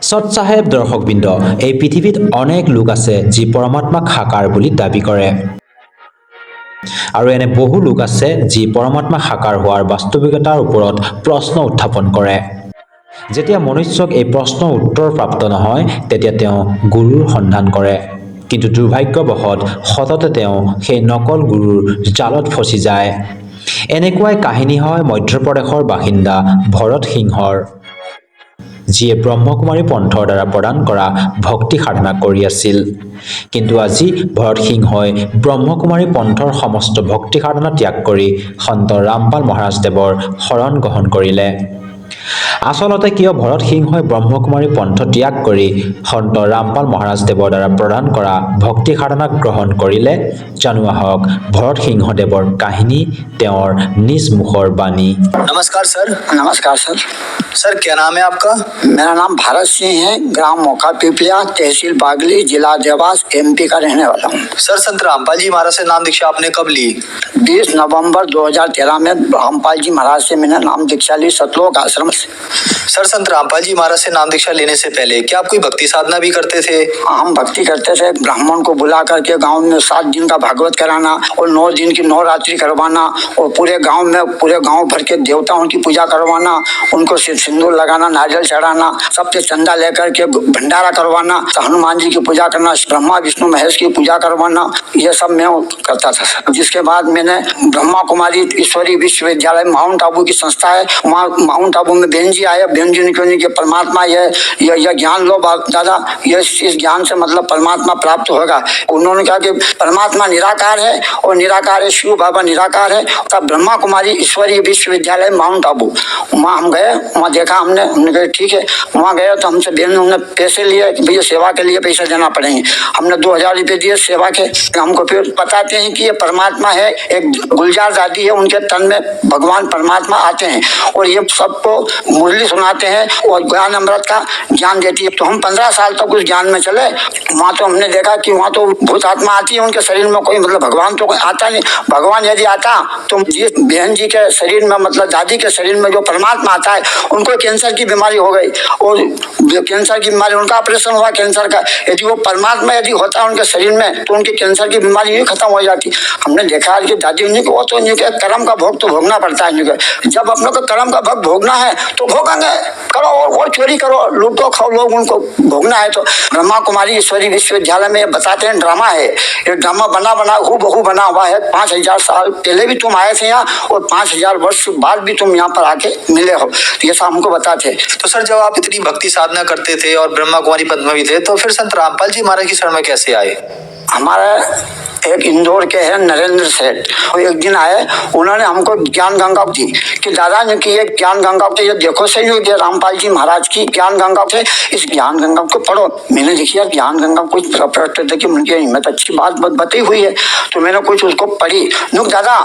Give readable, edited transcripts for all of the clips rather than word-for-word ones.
সৎ চাহেব দৰ্শকবৃন্দ, এই পৃথিৱীত অনেক লোক আছে যি পৰমাত্মাক সাকাৰ বুলি দাবী কৰে আৰু এনে বহু লোক আছে যি পৰমাত্মা সাকাৰ হোৱাৰ বাস্তৱিকতাৰ ওপৰত প্ৰশ্ন উত্থাপন কৰে। যেতিয়া মনুষ্যক এই প্ৰশ্নৰ উত্তৰ প্ৰাপ্ত নহয়, তেতিয়া তেওঁ গুৰুৰ সন্ধান কৰে, কিন্তু দুৰ্ভাগ্যবশত সততে তেওঁ সেই নকল গুৰুৰ জালত ফচি যায়। এনেকুৱাই কাহিনী হয় মধ্যপ্ৰদেশৰ বাসিন্দা ভৰত সিংহৰ, যিয়ে ব্ৰহ্মকুমাৰী পন্থৰ দ্বাৰা প্ৰদান কৰা ভক্তি সাধনা কৰি আছিল। কিন্তু আজি ভৰত সিংহই ব্ৰহ্মকুমাৰী পন্থৰ সমস্ত ভক্তি সাধনা ত্যাগ কৰি সন্ত ৰামপাল মহাৰাজ দেৱৰ শৰণ গ্ৰহণ কৰিলে। আচলতে কিয় ভৰত সিংহই ব্ৰহ্মকুমাৰী পন্থ ত্যাগ কৰি সন্ত ৰামপাল মহাৰাজ দেৱৰ দ্বাৰা প্ৰদান কৰা ভক্তি সাধনা গ্ৰহণ কৰিলে, জানো আহক ভৰত সিংহদেৱৰ কাহিনী, তেওঁৰ নিজ মুখৰ বাণী। नमस्कार सर। नमस्कार सर। सर क्या नाम है आपका? मेरा नाम भारत सिंह है, ग्राम मोखा पिपलिया, तहसील बागली, जिला देवास, एमपी का रहने वाला हूँ। सर संत रामपाल जी महाराज से नाम दीक्षा आपने कब ली? 20 नवंबर 2013 में रामपाल जी महाराज से मैंने नाम दीक्षा ली, सतलोक आश्रम से। सर संत रामपाल जी महाराज से नाम दीक्षा लेने से पहले क्या आप कोई भक्ति साधना भी करते थे? हम भक्ति करते थे। ब्राह्मण को बुला करके गांव में 7 दिन का भागवत कराना और 9 दिन की नवरात्रि करवाना और पूरे गांव भर के देवताओं की पूजा करवाना, उनको सिंदूर लगाना, नारियल चढ़ाना, सबसे चंदा लेकर के भंडारा करवाना, हनुमान जी की पूजा करना, ब्रह्मा विष्णु महेश की पूजा करवाना, ये सब मैं करता था। जिसके बाद मैंने ब्रह्मा कुमारी ईश्वरीय विश्वविद्यालय माउंट आबू की संस्था है, वहाँ माउंट आबू में बहन जी आए। बहन जी ने क्यों नहीं कि परमात्मा ये ज्ञान लो दादा, इस ज्ञान से मतलब परमात्मा प्राप्त होगा। उन्होंने कहा कि परमात्मा निराकार है और निराकार है, शिव बाबा निराकार है। तब ब्रह्मा कुमारी ईश्वरीय विश्वविद्यालय माउंट आबू, वहाँ हम गए, वहाँ देखा हमने कहा ठीक है। वहाँ गए तो हमसे बहन ने पैसे लिए कि भैया सेवा के लिए पैसे देना पड़ेंगे। हमने 2000 रुपये दिए सेवा के। हमको फिर बताते हैं कि ये परमात्मा है, एक गुलजार दादी है, उनके तन में भगवान परमात्मा आते हैं और ये सबको मुरली सुनाते हैं और ज्ञान अमृत का ज्ञान देती है। तो हम 15 साल तक उस ज्ञान में चले। वहाँ तो हमने देखा कि वहाँ तो भूत आत्मा आती है, उनके शरीर में कोई मतलब भगवान तो कोई आता नहीं। भगवान यदि आता तो जिस बहन जी के शरीर में मतलब दादी के शरीर में जो परमात्मा आता है, उनको कैंसर की बीमारी हो गई और कैंसर की बीमारी, उनका ऑपरेशन हुआ कैंसर का। यदि वो परमात्मा यदि होता है उनके शरीर में तो उनकी कैंसर की बीमारी ही खत्म हो जाती। हमने देखा कि दादी ने वो तो कर्म का भोग तो भोगना पड़ता है। जब अपने को कर्म का भोग भोगना है तो भोगेंगे, करो और चोरी करो, लूटो खाओ, लोग उनको भोगना है। तो ब्रह्मा कुमारी ईश्वरीय विश्वविद्यालय में बताते हैं ड्रामा है, ये ड्रामा बना हूबहू बना हुआ है। 5000 साल पहले भी तुम आए थे यहाँ और 5000 वर्ष बाद भी तुम यहाँ पर आके मिले हो, ये सब हमको बताते। तो सर जब आप इतनी भक्ति साधना करते थे और ब्रह्मा कुमारी पद में भी थे, तो फिर संत रामपाल जी महाराज की शरण में कैसे आए? हमारा एक इंदौर के हैं नरेंद्र सेठ, वो एक दिन आए, उन्होंने हमको ज्ञान गंगा दी कि दादा ने कि ये ज्ञान गंगा ये देखो सही हो गया, रामपाल जी महाराज की ज्ञान गंगा थे, इस ज्ञान गंगा को पढ़ो। मैंने देखी यार ज्ञान गंगा कुछ देखी मुझे हिम्मत अच्छी बात बताई हुई है, तो मैंने कुछ उसको पढ़ी। नुक दादा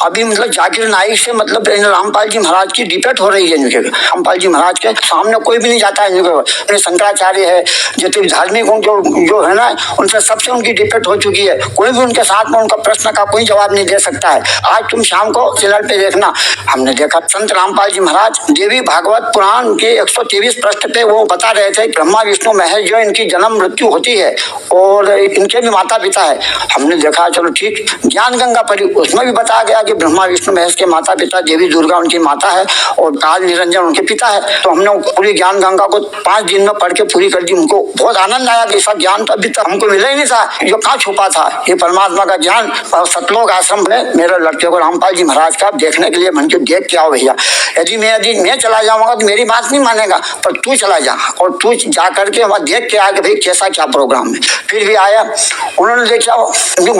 अभी मतलब जाकिर नाइक से मतलब रामपाल जी महाराज की डिबेट हो रही है। रामपाल जी महाराज के सामने कोई भी नहीं जाता है। शंकराचार्य है, जितने धार्मिक जो है ना, उनसे सबसे उनकी डिबेट हो चुकी है। कोई भी उनके साथ में उनका प्रश्न का कोई जवाब नहीं दे सकता है। आज तुम शाम को चैनल पे देखना। हमने देखा संत रामपाल जी महाराज देवी भागवत पुराण के 123 पृष्ठ पे वो बता रहे थे ब्रह्मा विष्णु महेश जो इनकी जन्म मृत्यु होती है और इनके भी माता पिता है। हमने देखा चलो ठीक, ज्ञान गंगा पढ़ी, उसमें भी बताया गया कि ब्रह्मा विष्णु महेश के माता पिता, देवी दुर्गा उनकी माता है और काल निरंजन उनके पिता है। तो हमने पूरी ज्ञान गंगा को 5 दिन में पढ़ के पूरी कर दी। हमको बहुत आनंद आया कि इसका ज्ञान तो अभी तक हमको मिला ही नहीं था, जो कहाँ छुपा था ये परमात्मा का ज्ञान। और सतलोक आश्रम में मेरे लड़के को रामपाल जी महाराज का देखने के लिए मन के देख के आओ भैया। यदि मैं चला जाऊंगा तो मेरी बात नहीं मानेगा, पर तू चला जा और तू जा करके वहाँ देख के आगे भाई कैसा क्या प्रोग्राम है। फिर भी आया, उन्होंने देखा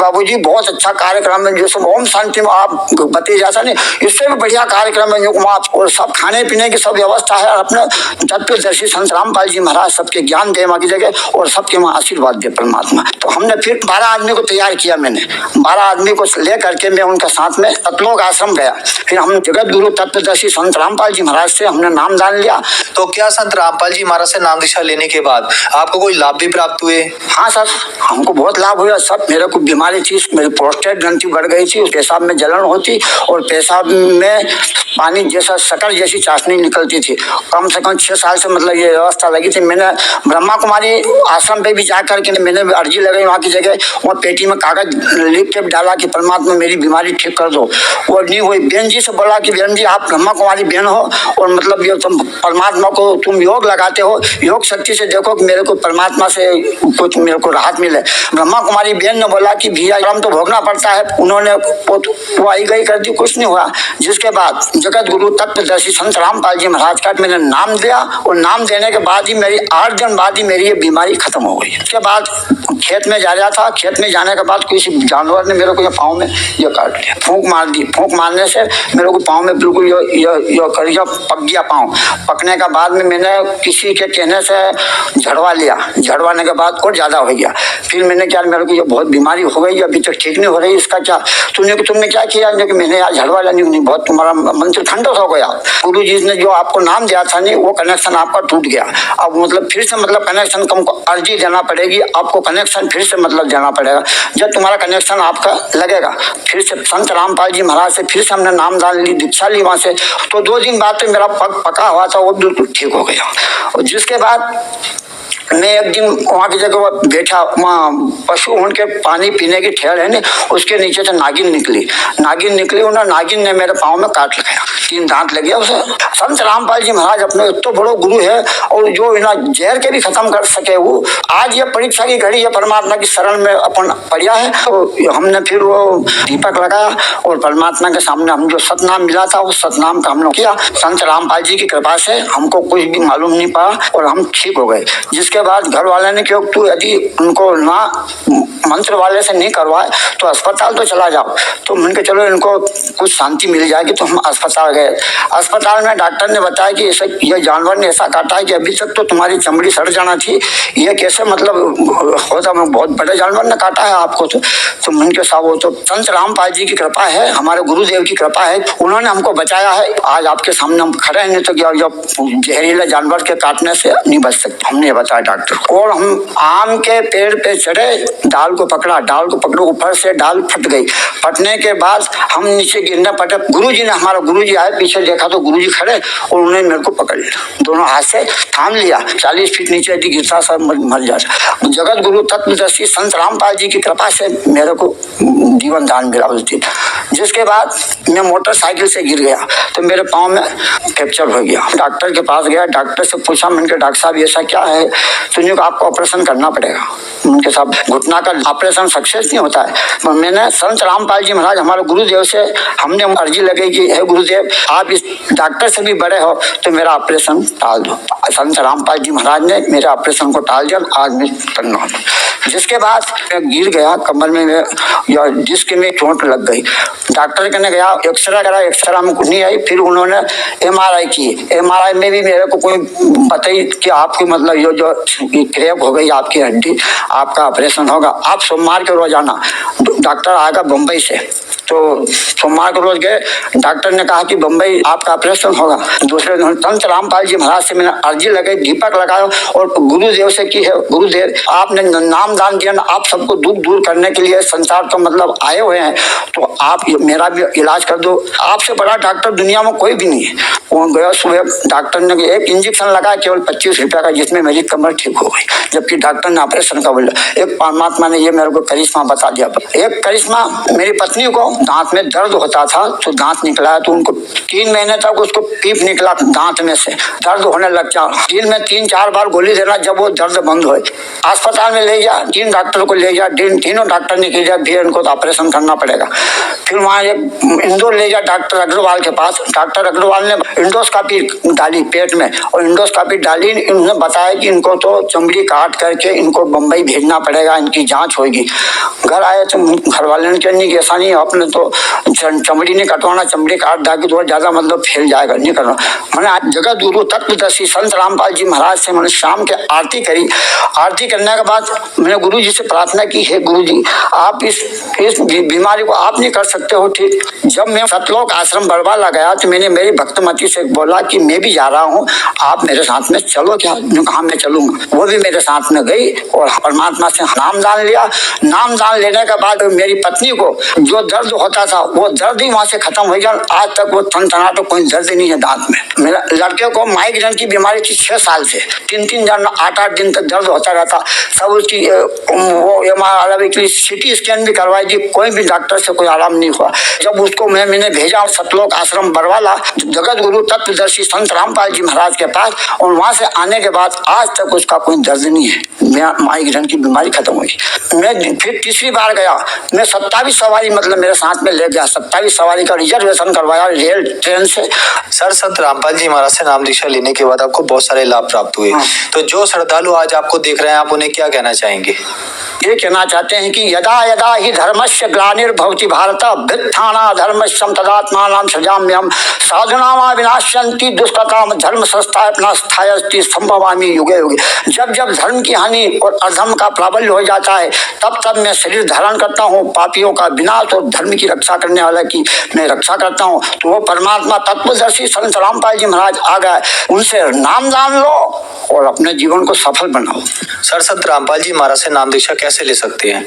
बाबूजी बहुत अच्छा कार्यक्रम है, जो सब ओम शांति में आप बताइए जैसा नहीं, इससे भी बढ़िया कार्यक्रम है और सब खाने पीने की सब व्यवस्था है। अपने तत्वदर्शी संत रामपाल जी महाराज सबके ज्ञान दे वहाँ की जगह और सबके वहाँ आशीर्वाद दे परमात्मा। तो हमने फिर 12 आदमी को तैयार किया मैंने। 12 आदमी को ले करके मैं उनके साथ में सतलोक आश्रम गया। फिर हम जगत गुरु तत्वदर्शी संत रामपाल जी महाराज से हमने नाम दान लिया। तो क्या संत रामपाल जी महाराज से नाम दीक्षा लेने के बाद आपको कोई लाभ भी प्राप्त हुए? हाँ सर, हमको बहुत लाभ हुआ। सब मेरे को बीमारी थी, मेरी प्रोस्टेट ग्रंथि बढ़ गई थी, पेशाब में जलन होती और पेशाब में पानी जैसा शक्कर जैसी चाशनी निकलती थी। कम से कम 6 साल से मतलब ये व्यवस्था लगी थी। मैंने ब्रह्मा कुमारी आश्रम पे भी जा करके मैंने अर्जी लगाई वहाँ की जगह, वहाँ पेटी में कागज लिख के डाला कि परमात्मा मेरी बीमारी ठीक कर दो। वो नहीं हुई। बहन जी से बोला कि बहन जी आप ब्रह्मा कुमारी बहन हो और मतलब ये तुम परमात्मा को तुम योग लगाते हो, योग शक्ति से देखो कि मेरे को परमात्मा से कुछ मेरे को राहत मिले। ब्रह्मा कुमारी बहन ने बोला कि भैया हम तो भोगना पड़ता है। उन्होंने वो आई गई कर दी, कुछ नहीं हुआ। जिसके बाद जगत गुरु तत्वदर्शी संत रामपाल जी महाराज का मैंने नाम दिया और नाम देने के बाद ही मेरी 8 दिन बाद ही मेरी ये बीमारी खत्म हो गई। उसके बाद खेत में जा रहा था, खेत में जाने के बाद किसी जानवर ने मेरे को ये पाँव में ये काट लिया, फूंक मार दी। फूंक मारने से मेरे को पाँव में बिल्कुल ये करिया पक गया पाँव। पकने के बाद में मैंने किसी के कहने से झड़वा लिया। झड़वाने के बाद और ज्यादा हो गया। फिर मैंने क्या, मेरे को ये बहुत बीमारी हो गई, अभी तक ठीक नहीं हो रही, इसका क्या तुमने क्या किया? कि मैंने यार झड़वा लिया, नहीं बहुत तुम्हारा मंत्र ठंडा हो गया। गुरु जी ने जो आपको नाम दिया था नहीं, वो कनेक्शन आपका टूट गया। अब मतलब फिर से मतलब कनेक्शन तुमको अर्जी देना पड़ेगी, आपको कनेक्शन फिर से मतलब देना पड़ेगा। जब तुम्हारा कनेक्शन आपका लगेगा, फिर से संत रामपाल जी महाराज से फिर से हमने नाम दान ली, दीक्षा ली वहां से। तो 2 दिन बाद तो मेरा पग पका हुआ था, वो बिल्कुल ठीक हो गया। और जिसके बाद मैं एक दिन वहाँ की जगह बैठा, वहाँ पशु उनके पानी पीने की ठहर है ना, उसके नीचे से नागिन निकली। नागिन ने मेरे पाँव में काट लगाया, 3 दांत लगे उसे। संत रामपाल जी महाराज अपने तो बड़ो गुरु है और जो इना जहर के भी खत्म कर सके। वो आज ये परीक्षा की घड़ी है, परमात्मा की शरण में अपन पढ़िया है। तो हमने फिर वो दीपक लगाया और परमात्मा के सामने हम जो सतनाम मिला था उस सतनाम का हमने किया। संत रामपाल जी की कृपा से हमको कुछ भी मालूम नहीं पड़ा और हम ठीक हो गए। जिसके बाद घर वाले ने क्यों तू यदि उनको ना मंत्र वाले से नहीं करवाए तो अस्पताल तो चला जाओ। तो उनके चलो इनको कुछ शांति मिल जाएगी। तो हम अस्पताल गए। अस्पताल में डॉक्टर ने बताया कि ऐसा ये जानवर ने ऐसा काटा है कि अभी तक तो तुम्हारी चमड़ी सड़ जाना थी, ये कैसे मतलब होता, बहुत बड़े जानवर ने काटा है आपको। तो उनके साथ वो तो संत रामपाल जी की कृपा है, हमारे गुरुदेव की कृपा है, उन्होंने हमको बचाया है। आज आपके सामने हम खड़े हैं, नहीं तो जहरीले जानवर के काटने से नहीं बच सकते, हमने बताया डॉक्टर को। और हम आम के पेड़ पे चढ़े, डाल को पकड़ा ऊपर से डाल फट गई। फटने के बाद हम नीचे गिरने पड़े। गुरुजी ने, हमारा गुरुजी आए, पीछे देखा तो गुरुजी खड़े और उन्होंने मेरे को पकड़ लिया, दोनों हाथ से थाम लिया। 40 फीट नीचे यदि गिरता सब मर जाता। जगत गुरु तत्वदर्शी संत रामपाल जी की कृपा से मेरे को जीवन दान मिला उस दिन। जिसके बाद मैं मोटरसाइकिल से गिर गया तो मेरे पाँव में फ्रैक्चर हो गया। डॉक्टर के पास गया, डॉक्टर से पूछा, मैंने डॉक्टर साहब ऐसा क्या है? तो आपको ऑपरेशन करना पड़ेगा। उनके साथ घुटना का ऑपरेशन सक्सेस नहीं होता है। मैंने संत रामपाल जी महाराज हमारे गुरुदेव से हमने अर्जी लगाई कि हे गुरुदेव आप इस डॉक्टर से भी बड़े हो तो मेरा ऑपरेशन टाल दो। संत रामपाल जी महाराज ने मेरे ऑपरेशन को टाल दिया। आज मैं करना। जिसके बाद मैं गिर गया, कमर में या डिस्क में चोट लग गई। डॉक्टर के ने गया, एक्सरे करा, एक्सरे में कुछ नहीं आई। फिर उन्होंने MRI की। MRI में भी मेरे को कोई बताई कि आपकी मतलब ये जो क्रैक हो गई आपकी हड्डी, आपका ऑपरेशन होगा। आप सोमवार के रोज आना। डॉक्टर आएगा बम्बई से। तो सोमवार को रोज गए, डॉक्टर ने कहा कि बम्बई आपका ऑपरेशन होगा। दूसरे दिन संत रामपाल जी महाराज से मैंने अर्जी लगाई, दीपक लगाया और गुरुदेव से की है, गुरुदेव आपने नाम दान दिया ना, आप सबको दुख दूर करने के लिए संसार तो मतलब आए हुए हैं, तो आप मेरा भी इलाज कर दो। आपसे बड़ा डॉक्टर दुनिया में कोई भी नहीं है। वो गया सुबह, डॉक्टर ने एक इंजेक्शन लगाया केवल 25 रुपया का, जिसमें मेरी कमर ठीक हो गई, जबकि डॉक्टर ने ऑपरेशन का बोला। एक परमात्मा ने ये मेरे को करिश्मा बता दिया। एक करिश्मा, मेरी पत्नी को दांत में दर्द होता था तो दांत निकला, तो उनको 3 महीने तक उसको पीप निकला दांत में से, दर्द होने लग गया। दिन में 3-4 बार गोली देना, जब वो दर्द बंद हो। अस्पताल में ले गया, 3 डॉक्टर को ले गया, तीनों डॉक्टर ने किया भैया इनको तो ऑपरेशन करना पड़ेगा। फिर वहाँ एक इंदौर ले गया डॉक्टर अग्रवाल के पास। डॉक्टर अग्रवाल ने इंडोस्कोपी डाली पेट में, और इंडोस्कोपी डाली, इन्होंने बताया कि इनको तो चमड़ी काट करके इनको बम्बई भेजना पड़ेगा, इनकी जांच होगी। घर आए तो घर वाले ने क्या नहीं कि ऐसा नहीं है, अपने तो चमड़ी नहीं कटवाना, चमड़ी काट दागी तो ज्यादा मतलब फैल जाएगा, नहीं करना। मैंने आज जगत गुरु तत्वदर्शी संत रामपाल जी महाराज से मैंने शाम के आरती करी। आरती करने के बाद मैंने गुरु जी से प्रार्थना की, हे गुरु जी आप इस बीमारी को आप नहीं कर सकते हो ठीक। जब मैं सतलोक आश्रम बरवाला गया तो मैंने मेरी भक्तमती से बोला कि मैं भी जा रहा हूँ, आप मेरे साथ में चलो क्या? मैं कहा मैं चलूंगा। वो भी मेरे साथ में गई और परमात्मा से नाम दान लिया। नाम दान लेने के बाद मेरी पत्नी को जो दर्द होता था वो दर्द ही वहां से खत्म हो गया। आज तक वो टनटनाटा कोई दर्द नहीं है दांत में। मेरा लड़के को माइग्रेन की बीमारी थी 6 साल से, 3-3 दिन 8-8 दिन तक दर्द होता रहता। सब उसकी वो सिटी स्कैन भी करवाई थी, कोई भी डॉक्टर से कोई आराम नहीं हुआ। जब उसको मैंने भेजा सतलोक आश्रम बरवाला जगत गुरु तत्वदर्शी संत रामपाल जी महाराज के पास, और वहां से आने के बाद आज तक उसका कोई दर्द नहीं है, माइग्रेन की बीमारी खत्म हुई। मैं फिर तीसरी बार गया, मैं 27 सवारी मतलब मेरे साथ में ले गया, 27 सवारी का रिजर्वेशन करवाया रेल ट्रेन से। सर संत रामपाल जी महाराज से नाम दीक्षा लेने के बाद आपको बहुत सारे लाभ प्राप्त हुए। तो जो श्रद्धालु आज आपको देख रहे हैं आप उन्हें क्या कहना चाहेंगे? ये कहना चाहते हैं कि यदा यदा ही धर्मस्य ग्लानिर्भवति भारत व्युत्थाना धर्मस्यम तदात्मानं सृजाम्यहम् साधुनां विनाश्यन्ति दुष्कृतां धर्म संस्थापनास्थायस्ति संभवामि युगे युगे। जब जब धर्म की हानि और अधर्म का प्राबल्य हो जाता है तब तब मैं शरीर धारण करता हूँ, पापियों का विनाश और धर्म की रक्षा करने वाला की मैं रक्षा करता हूँ। तो वो परमात्मा तत्वदर्शी संत रामपाल जी महाराज आ गए, उनसे नाम दान लो और अपने जीवन को सफल बनाओ। सर संत रामपाल जी महाराज से नाम दीक्षा कैसे ले सकते हैं?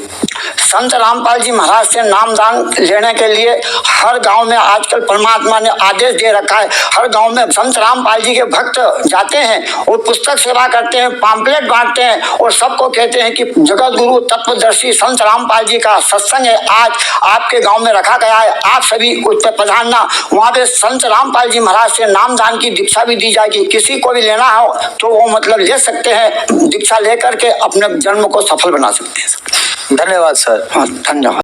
संत रामपाल जी महाराज से नाम दान लेने के लिए हर गांव में आजकल परमात्मा ने आदेश दे रखा है, हर गांव में संत रामपाल जी के भक्त जाते हैं और पुस्तक सेवा करते हैं, पाम्पलेट बांटते हैं और सबको कहते हैं कि जगत गुरु तत्वदर्शी संत रामपाल जी का सत्संग है, आज आपके गांव में रखा गया है, आप सभी उस पर पधारना। वहाँ पे संत रामपाल जी महाराज से नाम दान की दीक्षा भी दी जाएगी। किसी को भी लेना हो तो वो मतलब ले सकते हैं, दीक्षा लेकर के अपने जन्म को सफल बना सकते हैं। धन्यवाद सर। हाँ, धन्यवाद।